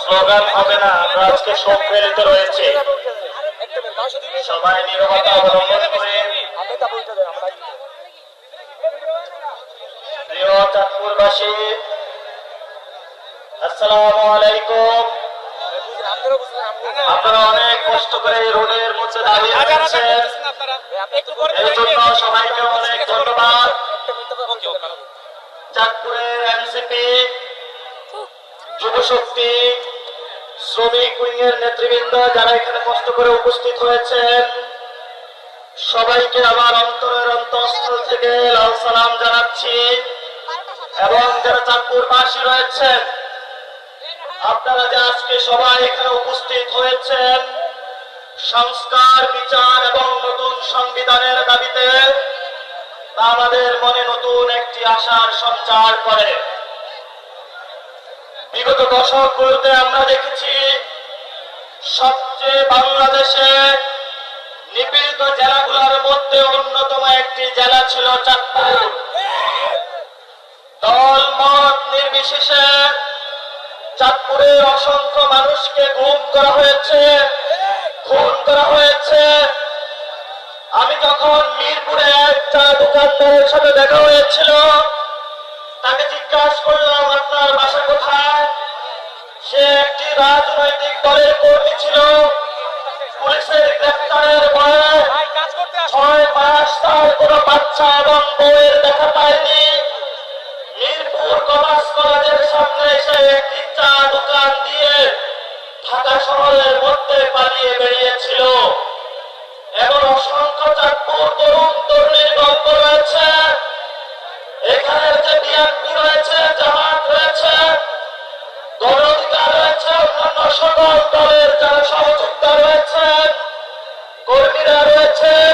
Slogan হবে না, আমরা আজকে সম্মিলিত রয়েছে। সবাই নীরবতা অবলম্বন করে। প্রিয় চাঁদপুরবাসী, আসসালামু আলাইকুম। আপনারা অনেক কষ্ট করে এই রোডের মধ্যে দাঁড়িয়ে আছেন, এই জন্য সবাইকে অনেক ধন্যবাদ। চাঁদপুরের এনসিপি, যুবশক্তি, শ্রমিক উইং এর নেতৃবৃন্দ যারা এখানে কষ্ট করে উপস্থিত হয়েছেন, সবাইকে আমার অন্তরের অন্তঃস্থল থেকে লাল সালাম জানাচ্ছি। এবং যারা চাঁদপুরবাসী রয়েছেন, আপনারা যে আজকে সবাই এখানে উপস্থিত হয়েছেন সংস্কার, বিচার এবং নতুন সংবিধানের দাবিতে, তা আমাদের মনে নতুন একটি আশার সঞ্চার করে। বিগত দশকগুলোতে আমরা দেখেছি সবচেয়ে বাংলাদেশে নিপীড়িত জেলাগুলোর মধ্যে অন্যতম একটি জেলা ছিল চাঁদপুর। দল মত নির্বিশেষে চাঁদপুরের অসংখ্য মানুষকে গুম করা হয়েছে, খুন করা হয়েছে। আমি যখন মিরপুরে একটা দোকানদারের সাথে দেখা হয়েছিল, তাকে জিজ্ঞাসা করলাম আপনার বাসা কোথায়। সে একটি রাজনৈতিক দলের কর্মী ছিল। পুলিশের গ্রেফতারের ভয়ে 6 মাস তার কোনো বাচ্চা এবং বউয়ের দেখা পায়নি। মিরপুর কমার্স কলেজের সামনে এসে একটি চা দোকান দিয়ে ঢাকা শহরের মধ্যে পালিয়ে বেরিয়েছিল। এমন অসংখ্য চাঁদপুর তরুণ তরুণীর গল্প রয়েছে। এখানে যে বিএনপি রয়েছে, জামাত রয়েছে, গণ অধিকার রয়েছে, অন্যান্য সকল দলের যারা সহযোগিতা রয়েছেন, কর্মীরা রয়েছেন,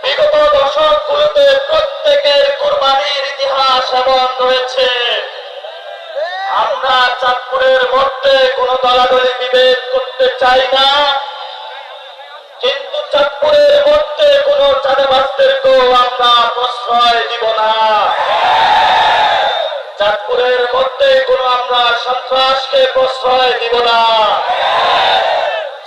বিগত দশকগুলোতে প্রত্যেকের কোরবানির ইতিহাস এমন রয়েছে। আমরা চাঁদপুরের মধ্যে কোন দলাদলি বিভেদ করতে চাই না, কিন্তু চাঁদপুরের মধ্যে কোন চাঁদাবাজদেরকেও আমরা প্রশ্রয় দিব না। চাঁদপুরের মধ্যে কোন আমরা সন্ত্রাসকে প্রশ্রয় দিব না।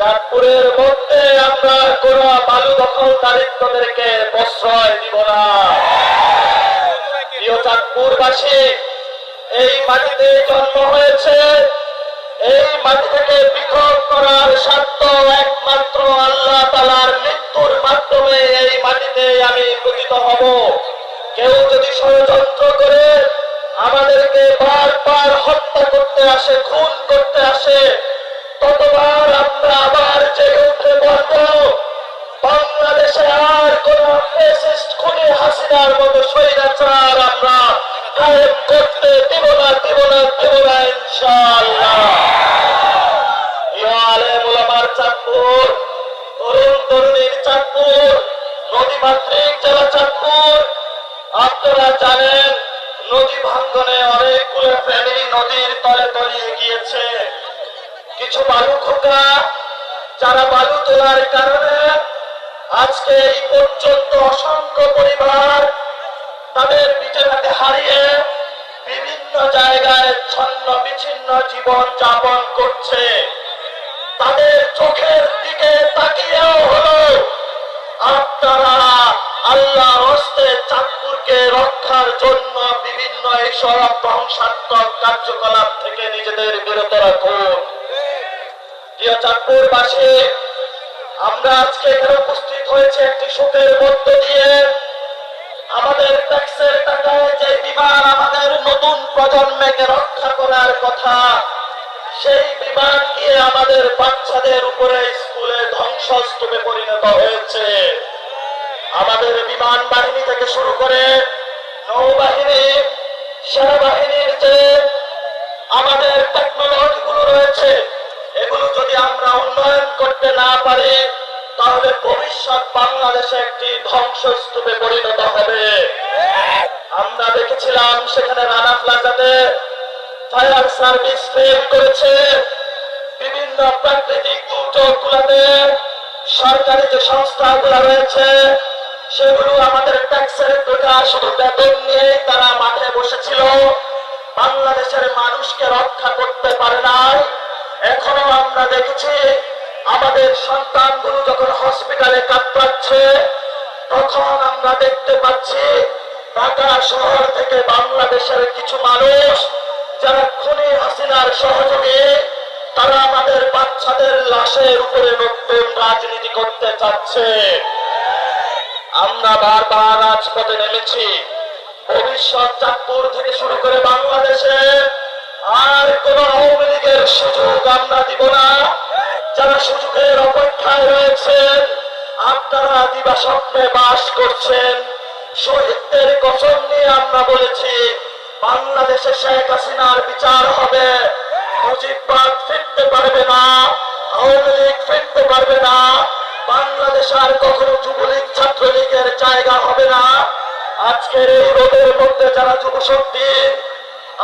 চাঁদপুরের মধ্যে আমরা কোন বালু দখলদারিত্বদেরকে প্রশ্রয় দিব না। প্রিয় চাঁদপুরবাসী, এই মাটিতে জন্ম হয়েছে, এই মাটি থেকে পৃথক করার সাধ্য একমাত্র আল্লাহ তাআলার মৃত্যুর মাধ্যমে এই মাটিতে আমি পতিত হব। কেউ যদি ষড়যন্ত্র করে আমাদেরকে বারবার হত্যা করতে আসে, খুন করতে আসে, ততবার আমরা আবার জেগে উঠে বলব, বাংলাদেশে আর কোন ফ্যাসিস্ট খুনি হাসিনার মতো স্বৈরাচার আমরা কায়েম করতে দিব না, দিব না, দিব না ইনশাআল্লাহ। আলেম ওলামার চাঁদপুর, তরুণ তরুণীর চাঁদপুর, নদীমাতৃক জেলা চাঁদপুর। আপনারা জানেন নদী ভাঙ্গনে অনেকগুলো ফ্যামিলি নদীর তলে তলিয়ে গিয়েছে। কিছু বালু খোকা যারা বালু তোলার কারণে আজকে এই পর্যন্ত অসংখ্য পরিবার তাদের ভিটেমাটি হারিয়ে বিভিন্ন জায়গায় ছন্ন বিচ্ছিন্ন জীবন যাপন করছে। তাদের চোখের দিকে তাকিয়েও হলো আপনারা আল্লাহর হস্তে চাঁদপুরকে রক্ষার জন্য বিভিন্ন এইসব ধ্বংসাত্মক কার্যকলাপ থেকে নিজেদের বিরত রাখুন। প্রিয় চাঁদপুরবাসী, আমরা আজকে এখানে উপস্থিত হয়েছে একটি শোকের মধ্য দিয়ে। আমাদের ট্যাক্সের টাকায় যে বিমান আমাদের নতুন প্রজন্মকে রক্ষা করার কথা, সেই বিমান গিয়ে আমাদের বাচ্চাদের উপরে স্কুলে ধ্বংসস্তূপে পরিণত হয়েছে। আমাদের বিমান বাহিনী থেকে শুরু করে নৌবাহিনী, সেনাবাহিনীর যে আমাদের টেকনোলজি গুলো রয়েছে, এগুলো যদি আমরা উন্নয়ন করতে না পারি, তাহলে ভবিষ্যৎ বাংলাদেশে একটি ধ্বংসস্তূপে পরিণত হবে। আমরা দেখেছিলাম সেখানে রানা প্লাজাতে ফায়ার সার্ভিস ফেল করেছে। বিভিন্ন প্রাকৃতিক দুর্যোগ গুলাতে সরকারি যে সংস্থাগুলো রয়েছে, সেগুলো আমাদের ট্যাক্সের টাকা শুধু বেতন নিয়ে তারা মাঠে বসেছিল, বাংলাদেশের মানুষকে রক্ষা করতে পারে নাই। দেখেছি আমাদের সন্তানগুলো যখন হসপিটালে কাতরাচ্ছে, তখন আমরা দেখতে পাচ্ছি ঢাকা শহর থেকে বাংলাদেশের কিছু মানুষ যারা খুনি হাসিনার সহযোগী, তারা আমাদের বাচ্চাদের লাশের উপরে নতুন রাজনীতি করতে চাচ্ছে। আমরা বারবার রাজপথে নেমেছি। ভবিষ্যৎ চাঁদপুর থেকে শুরু করে বাংলাদেশে আর কোন আওয়ামী লীগের সুযোগ আমরা দিব না। যারা সুযোগের অপেক্ষায় রয়েছেন, আপনারা দিবা স্বপ্নে বাস করছেন। শহীদদের কসম নিয়ে আমরা বলেছি বাংলাদেশে শেখ হাসিনার বিচার হবে। মুজিববাদ ফিরতে পারবে না, আওয়ামী লীগ ফিরতে পারবে না, বাংলাদেশ আর কখনো যুবলীগ ছাত্রলীগের জায়গা হবে না। আজকের এই রোদের মধ্যে যারা যুব শক্তি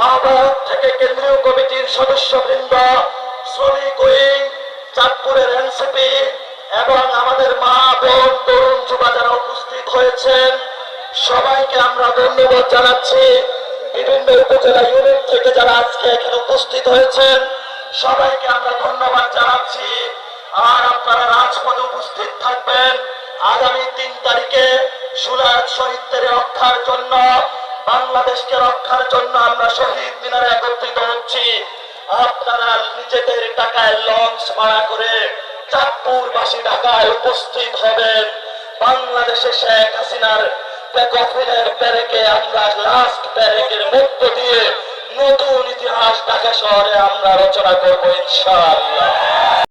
আহ্বায়ক থেকে কেন্দ্রীয় কমিটির সদস্যবৃন্দ, শ্রমিক উইং, চাঁদপুরের এনসিপি এবং আমাদের মা বোন তরুণ যুবা যারা উপস্থিত হয়েছেন, সবাইকে আমরা ধন্যবাদ জানাচ্ছি। বিভিন্ন উপজেলা ইউনিট থেকে যারা আজকে এখানে উপস্থিত হয়েছেন, সবাইকে আমরা ধন্যবাদ জানাচ্ছি। আর আপনারা রাজপথে উপস্থিত থাকবেন। আগামী 3 তারিখে শহীদদের রক্ষার জন্য, বাংলাদেশকে রক্ষার জন্য আমরা শহীদ মিনারে একত্রিত হচ্ছি। আপনারা নিজেদের টাকায় লঞ্চ ভাড়া করে চাঁদপুরবাসী ঢাকায় উপস্থিত হবেন। বাংলাদেশে শেখ হাসিনার কফিনের প্যারেকে আমরা লাস্ট প্যারেকের মধ্য দিয়ে নতুন ইতিহাস ঢাকা শহরে আমরা রচনা করবো ইনশাআল্লাহ।